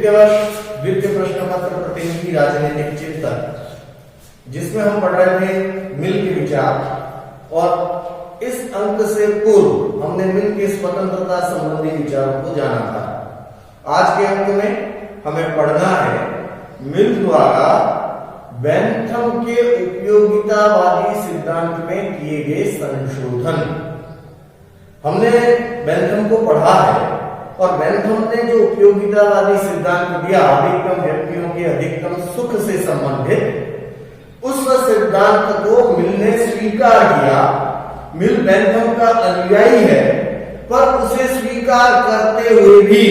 द्वितीय प्रश्न पत्र प्रतिनिधि राजनीतिक चिंतन, जिसमें हम पढ़ रहे थे मिल के विचार, और इस अंक से पूर्व हमने मिल के स्वतंत्रता संबंधी विचारों को जाना था। आज के अंक में हमें पढ़ना है मिल द्वारा बेंथम के उपयोगितावादी सिद्धांत में किए गए संशोधन। हमने बेंथम को पढ़ा है और बेंथम ने जो उपयोगितावादी सिद्धांत दिया, अधिकतम व्यक्तियों के अधिकतम सुख से संबंधित, उस सिद्धांत को मिल ने स्वीकार किया। मिल बेंथम का अनुयायी है, पर उसे स्वीकार करते हुए भी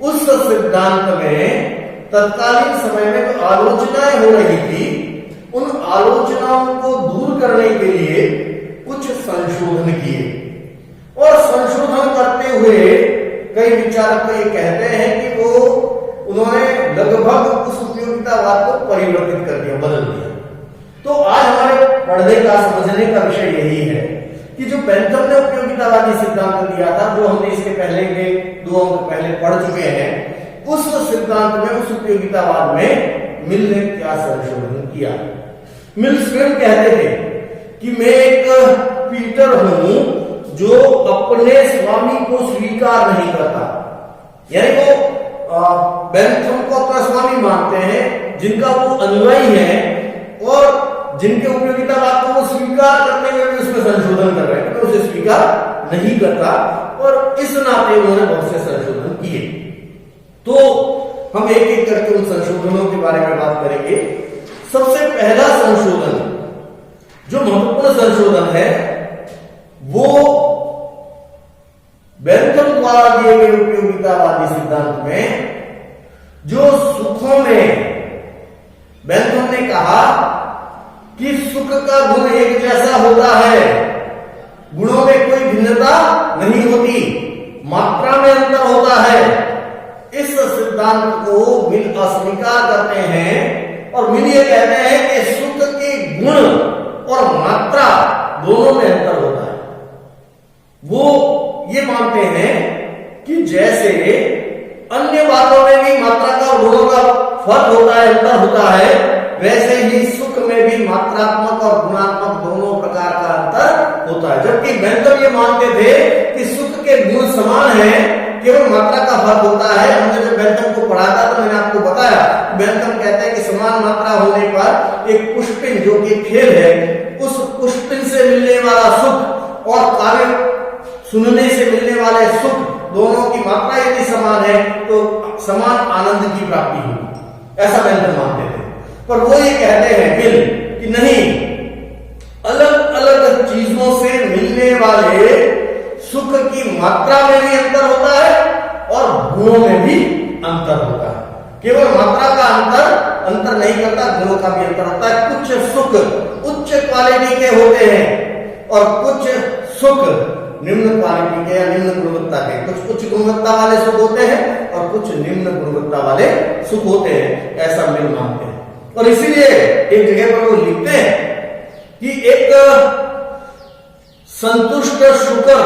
उस सिद्धांत में तत्कालीन समय में जो आलोचनाएं हो रही थी, उन आलोचनाओं को दूर करने के लिए कुछ संशोधन किए। और संशोधन करते हुए कई विचारक ये कहते हैं कि उन्होंने लगभग उस उपयोगितावाद को परिवर्तित कर दिया, बदल दिया। तो आज हमारे पढ़ने का, समझने का विषय यही है कि जो बेंथम ने उपयोगितावादी सिद्धांत दिया था, जो हमने इसके पहले के 2 अंक पहले पढ़ चुके हैं, उस सिद्धांत में, उस उपयोगितावाद में मिल ने क्या संशोधन किया। मिल स्वयं कहते थे कि मैं एक पीटर हूं जो अपने स्वामी को स्वीकार नहीं करता। यानी वो बेंथम को अपना स्वामी मानते हैं, जिनका वो अनुयायी है, और जिनके उपयोगितावाद को वो स्वीकार करने में भी उसमें संशोधन कर रहे हैं, तो उसे स्वीकार नहीं करता। और इस नाते उन्होंने बहुत से संशोधन किए। तो हम एक एक करके उन संशोधनों के बारे में बात करेंगे। सबसे पहला संशोधन, जो महत्वपूर्ण संशोधन है, वो बेंथम द्वारा दिए गए उपयोगितावादी सिद्धांत में जो सुखों में बेंथम ने कहा कि सुख का गुण एक जैसा होता है, गुणों में कोई भिन्नता नहीं होती, मात्रा में अंतर होता है। इस सिद्धांत को मिल अस्वीकार करते हैं और मिल ये कहते हैं कि सुख के गुण और मात्रा दोनों में अंतर होता है। वो ये मानते हैं कि जैसे अन्य बातों में भी मात्रा का और गुणों का फर्क होता है, अंतर होता है, वैसे ही सुख में भी मात्रात्मक और गुणात्मक दोनों प्रकार का अंतर होता है। जबकि बेंथम ये मानते थे कि सुख के गुण समान हैं, केवल मात्रा का फर्क होता है। हमने जब बेंथम को पढ़ा था तो मैंने आपको बताया, बेंथम कहते हैं कि समान मात्रा होने पर एक पुष्पिन, जो कि खेल है, उस पुष्पिन से मिलने वाला सुख और काव्य सुनने से मिलने वाले सुख, दोनों की मात्रा यदि समान है तो समान आनंद की प्राप्ति होगी, ऐसा बेंथम मानते थे। पर वो ये कहते हैं मिल कि नहीं, अलग अलग चीजों से मिलने वाले सुख की मात्रा में भी अंतर होता है और गुणों में भी अंतर होता है। केवल मात्रा का अंतर नहीं करता, गुणों का भी अंतर होता है। कुछ सुख उच्च क्वालिटी के होते हैं और कुछ सुख निम्न क्वालिटी के या निम्न गुणवत्ता के। कुछ उच्च गुणवत्ता वाले सुख होते हैं और कुछ निम्न गुणवत्ता वाले सुख होते हैं, ऐसा मिल मानते हैं। और इसीलिए एक जगह पर वो लिखते हैं कि एक संतुष्ट शुकर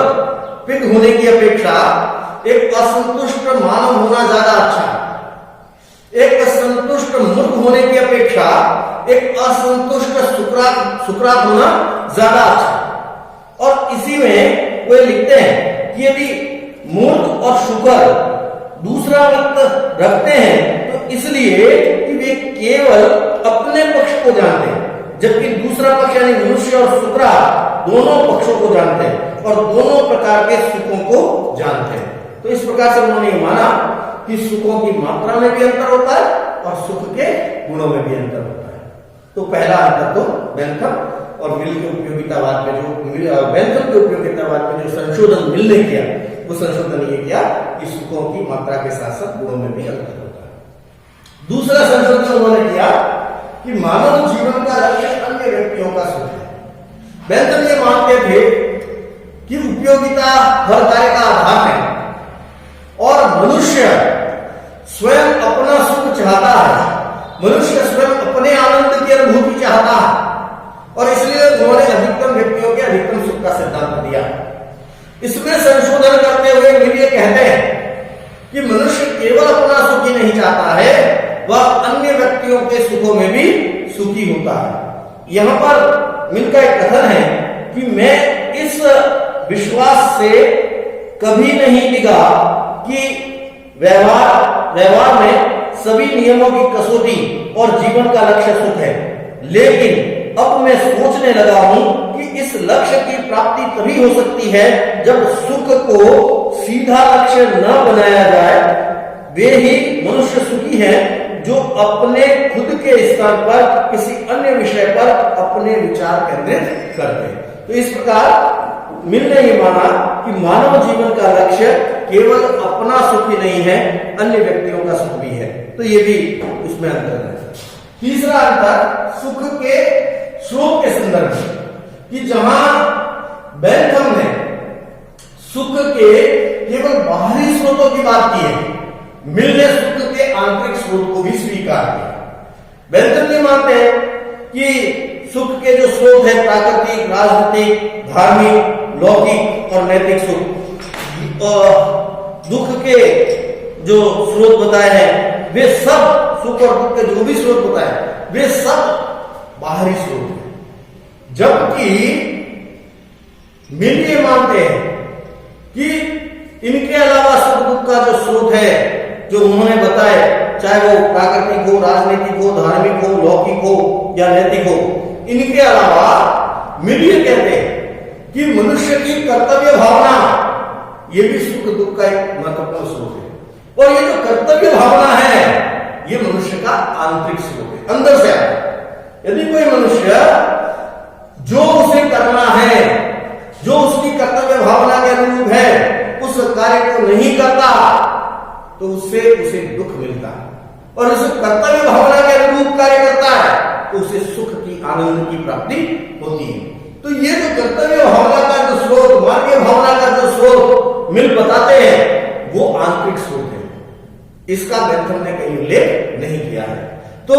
पिग होने की अपेक्षा एक असंतुष्ट मानव होना ज्यादा अच्छा। एक संतुष्ट मूर्ख होने की अपेक्षा एक असंतुष्ट सुकरात होना ज्यादा अच्छा। और इसी में वे लिखते हैं कि यदि मूर्ख और शुकर दूसरा वक्त रखते हैं तो इसलिए कि वे केवल अपने पक्ष को जानते हैं, जबकि दूसरा पक्ष यानी मनुष्य और शुक्रा दोनों पक्षों को जानते हैं और दोनों प्रकार के सुखों को जानते हैं। तो इस प्रकार से उन्होंने माना कि सुखों की मात्रा में भी अंतर होता है और सुख के गुणों में भी अंतर होता है। तो पहला अंतर तो बेंथम और मिल के उपयोगितावाद में, जो बेंथम के उपयोगितावाद में जो संशोधन मिल ने किया, वो संशोधन ये किया कि सुखों की मात्रा के साथ साथ गुणों में भी अंतर होता है। दूसरा संशोधन उन्होंने किया कि मानव जीवन का लक्ष्य अन्य व्यक्तियों का सुख है। बेंथम ये मानते थे कि उपयोगिता हर कार्य का आधार है और मनुष्य स्वयं अपना सुख चाहता है, मनुष्य स्वयं अपने आनंद की अनुभूति चाहता है, और इसलिए उन्होंने अधिकतम व्यक्तियों के अधिकतम सुख का सिद्धांत दिया। इसमें संशोधन करते हुए मिल ये कहते हैं कि मनुष्य केवल अपना सुख ही नहीं चाहता है, वह अन्य व्यक्तियों के सुखों में भी सुखी होता है। यहां पर मिल का एक कथन है कि मैं इस विश्वास से कभी नहीं डिगा कि व्यवहार में सभी नियमों की कसौटी और जीवन का लक्ष्य सुख है, लेकिन अब मैं सोचने लगा हूं कि इस लक्ष्य की प्राप्ति तभी हो सकती है जब सुख को सीधा लक्ष्य न बनाया जाए। वे ही मनुष्य सुखी हैं जो अपने खुद के स्तर पर किसी अन्य विषय पर अपने विचार केंद्रित करते हैं। तो इस प्रकार मिल ने ये माना कि मानव जीवन का लक्ष्य केवल अपना सुख ही नहीं है, अन्य व्यक्तियों का सुख भी है। तो ये भी उसमें अंतर है। तीसरा अंतर सुख के स्रोत के संदर्भ में, कि जहां बेंथम ने सुख के केवल बाहरी स्रोतों की बात की है, मिल ने सुख के आंतरिक स्रोत को भी स्वीकार किया। बेंथम ये मानते हैं कि सुख के जो स्रोत है प्राकृतिक, राजनीतिक, धार्मिक, लौकिक और नैतिक सुख, और दुख के जो स्रोत बताए हैं वे सब, सुख और दुख के जो भी स्रोत बताए वे सब बाहरी स्रोत है। जबकि मिल ये मानते हैं कि इनके अलावा सुख दुख का जो स्रोत है जो उन्होंने बताए, चाहे वो प्राकृतिक हो, राजनीतिक हो, धार्मिक हो, लौकिक हो या नैतिक हो, इनके अलावा मिल ये कहते हैं कि मनुष्य की कर्तव्य भावना ये भी सुख दुख का एक महत्वपूर्ण स्रोत है। और ये जो कर्तव्य भावना है ये मनुष्य का आंतरिक स्रोत है, अंदर से आता है। यदि कोई मनुष्य जो उसे करना है, जो उसकी कर्तव्य भावना के अनुरूप है, उस कार्य को नहीं करता तो उससे उसे दुख मिलता है, और उस कर्तव्य भावना के अनुरूप कार्य करता है तो उसे सुख की, आनंद की प्राप्ति होती है। तो ये जो कर्तव्य भावना का जो स्रोत, मानवीय भावना का जो स्रोत मिल बताते हैं वो आंतरिक स्रोत है। इसका बेंथम ने कहीं उल्लेख नहीं किया है। तो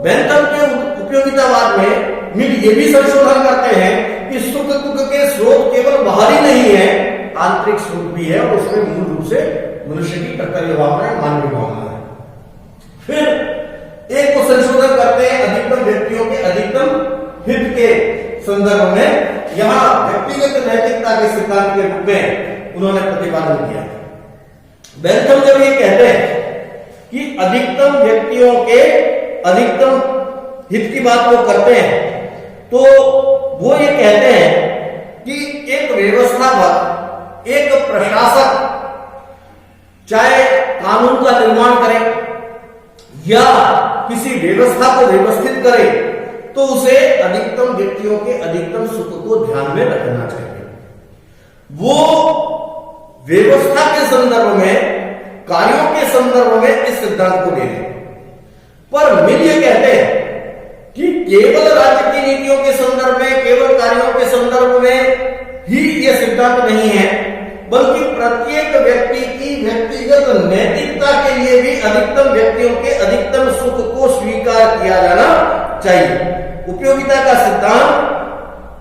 बेंथम के उपयोगितावाद में मिल ये भी संशोधन करते हैं कि सुख दुख के स्रोत केवल बाहरी नहीं है, आंतरिक स्रोत भी है, और उसमें मूल रूप से मनुष्य की कर्तव्य भावना है, मानवीय भावना है। फिर एक को संशोधन करते हैं अधिकतम व्यक्तियों के अधिकतम हित के संदर्भ में। यहां व्यक्तिगत नैतिकता के सिद्धांत के रूप में उन्होंने प्रतिपादन किया। बेंथम जब ये कहते हैं कि अधिकतम व्यक्तियों के अधिकतम हित की बात वो करते हैं, तो वो ये कहते हैं कि एक व्यवस्थापक, एक प्रशासक चाहे कानून का निर्माण करे या किसी व्यवस्था को व्यवस्थित करे तो उसे अधिकतम व्यक्तियों के अधिकतम सुख को ध्यान में रखना चाहिए। वो व्यवस्था के संदर्भ में, कार्यों के संदर्भ में इस सिद्धांत को ले रहे, पर मिल ये कहते हैं कि केवल राज्य की नीतियों के संदर्भ में, केवल कार्यों के संदर्भ में ही ये सिद्धांत नहीं है, बल्कि प्रत्येक व्यक्ति की व्यक्तिगत नैतिकता के लिए भी अधिकतम व्यक्तियों के अधिकतम सुख को स्वीकार किया जाना चाहिए। उपयोगिता का सिद्धांत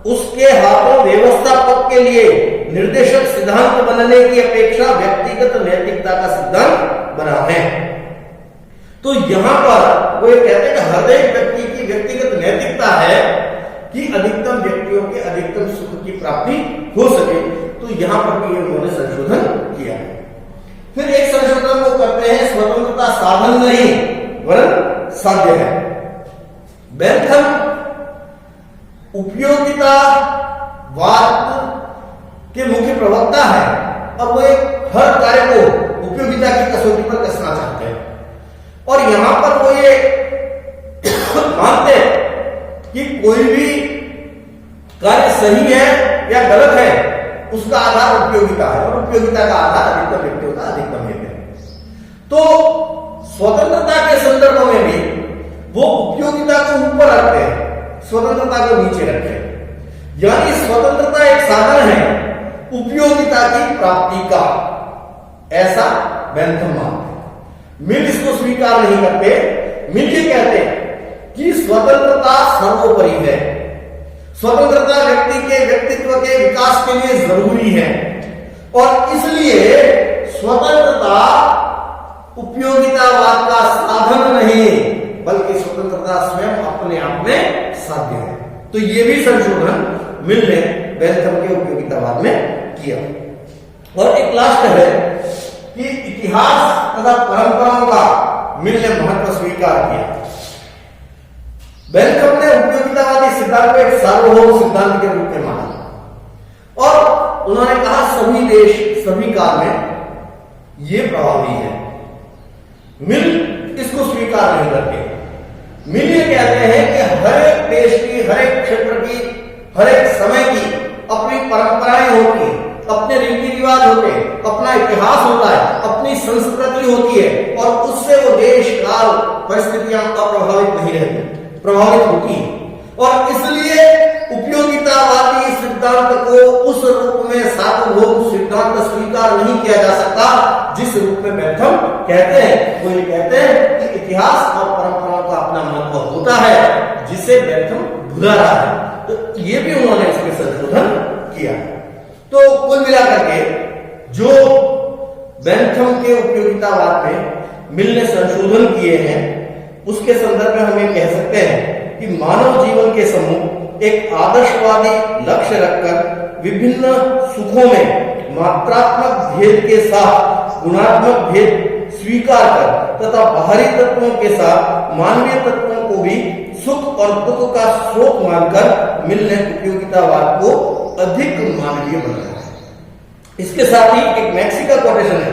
उसके हाथों व्यवस्थापक के लिए निर्देशक सिद्धांत बनने की अपेक्षा व्यक्तिगत नैतिकता का सिद्धांत बना है। तो यहां पर वो ये कहते हैं कि हर एक व्यक्ति की व्यक्तिगत नैतिकता है कि अधिकतम व्यक्तियों के अधिकतम सुख की प्राप्ति हो सके। तो यहां पर भी उन्होंने संशोधन किया है। फिर एक संशोधन वो करते हैं, स्वतंत्रता साधन नहीं वरन साध्य है। बेंथम उपयोगितावाद के मुख्य प्रवक्ता है। अब वो हर कार्य को उपयोगिता की कसौटी पर कसना चाहते हैं, और यहां पर वो ये मानते हैं कि कोई भी कार्य सही है या गलत है उसका आधार उपयोगिता है, और उपयोगिता का आधार अधिकतम व्यक्तियों का अधिकतम हित है। तो स्वतंत्रता के संदर्भ में भी वो उपयोगिता को ऊपर रखते हैं, स्वतंत्रता को नीचे रखते हैं। यानी स्वतंत्रता एक साधन है उपयोगिता की प्राप्ति का, ऐसा बेंथम मानते हैं। मिल इसको स्वीकार नहीं करते। मिल ये कहते हैं कि स्वतंत्रता सर्वोपरि है, स्वतंत्रता व्यक्ति के व्यक्तित्व के विकास के लिए जरूरी है, और इसलिए स्वतंत्रता उपयोगितावाद का साधन नहीं, बल्कि स्वतंत्रता स्वयं अपने आप में साध्य है। तो ये भी संशोधन मिल ने बेंथम के उपयोगितावाद में किया। और एक लास्ट है कि इतिहास तथा परंपराओं का मिल ने महत्व स्वीकार किया। बेंथम ने उपयोगितावादी सिद्धांत को एक सार्वभौम सिद्धांत के रूप में माना और उन्होंने कहा सभी देश सभी काल में ये प्रभावी है। मिल इसको स्वीकार नहीं करते। मिल ये कहते हैं कि हर एक देश की, हर एक क्षेत्र की, हर एक समय की अपनी परंपराएं होती है, अपने रीति रिवाज होते हैं, अपना इतिहास होता है, अपनी संस्कृति होती है और उससे वो देश काल परिस्थितियां अप्रभावित नहीं रहती, प्रभावित होती है। और इसलिए उपयोगितावादी सिद्धांत को उस रूप में सार्वभौम सिद्धांत स्वीकार नहीं किया जा सकता जिस रूप में बेंथम कहते हैं। वो ये कहते हैं कि इतिहास और परंपराओं का अपना महत्व होता है जिसे बेंथम भुला रहा है। तो ये भी उन्होंने इसमें संशोधन किया। तो कुल मिलाकर के जो बेंथम के उपयोगितावाद में मिल ने संशोधन किए हैं उसके संदर्भ में हम ये कह सकते हैं कि मानव जीवन के समूह एक आदर्शवादी लक्ष्य रखकर विभिन्न सुखों में मात्रात्मक भेद के साथ गुणात्मक भेद स्वीकार कर तथा बाहरी तत्वों के साथ मानवीय तत्वों को भी सुख और दुख का स्रोत मानकर मिल ने उपयोगितावाद को अधिक मानवीय बनाया है। इसके साथ ही एक मैक्सी का कोटेशन है।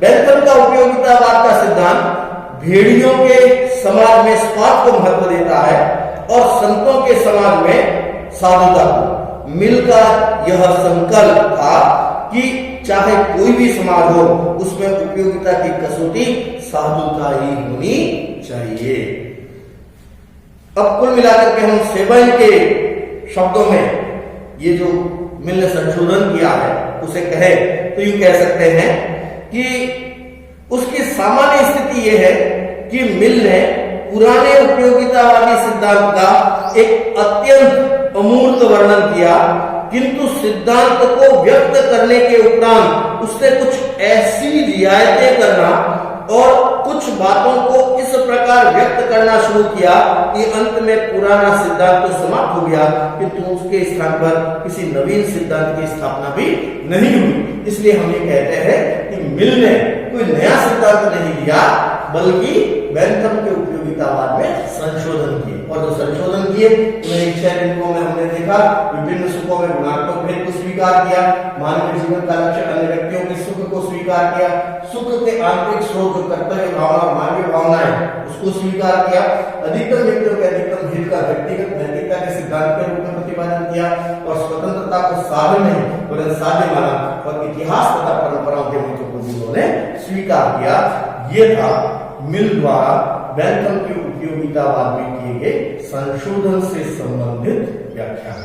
बेंथम का उपयोगितावाद का सिद्धांत भेड़ियों के समाज में स्वार्थ को महत्व देता है और संतों के समाज में साधुता को। मिल का यह संकल्प था कि चाहे कोई भी समाज हो उसमें उपयोगिता की कसौटी साधुता ही होनी चाहिए। अब कुल मिलाकर के हम सेबन के शब्दों में ये जो मिल ने संशोधन किया है उसे कहे तो यूं कह सकते हैं कि उसकी सामान्य स्थिति यह है कि मिल ने पुराने उपयोगितावादी सिद्धांत का एक अत्यंत अमूर्त वर्णन किया, किंतु सिद्धांत को व्यक्त करने के उपरांत उसने कुछ ऐसी रियायतें करना और कुछ बातों को इस प्रकार व्यक्त करना शुरू किया कि अंत में पुराना सिद्धांत तो समाप्त हो गया, किंतु उसके स्थान पर किसी नवीन सिद्धांत की स्थापना भी नहीं हुई। इसलिए हम ये कहते हैं कि मिल ने कोई नया सिद्धांत नहीं दिया बल्कि बेंथम के उपयोगितावाद में संशोधन किए। और जो संशोधन किए उन्हें 6 बिंदुओं में हमने देखा। विभिन्न सुखों में गुणात्मक भेद को स्वीकार किया, मानवीय जीवन का लक्ष्य अन्य व्यक्तियों के सुख को स्वीकार किया, सुख के आंतरिक स्रोत जो कर्तव्य भावना मानवीय भावना है उसको स्वीकार किया, अधिकतम व्यक्तियों के अधिकतम हित का व्यक्तिगत नैतिकता के सिद्धांत के रूप में प्रतिपादन किया और स्वतंत्रता को साधन नहीं बल्कि साध्य माना और इतिहास तथा परंपराओं के महत्व को उन्होंने स्वीकार किया। ये था मिल द्वारा बेंथम के उपयोगितावाद में किए गए संशोधन से संबंधित व्याख्यान।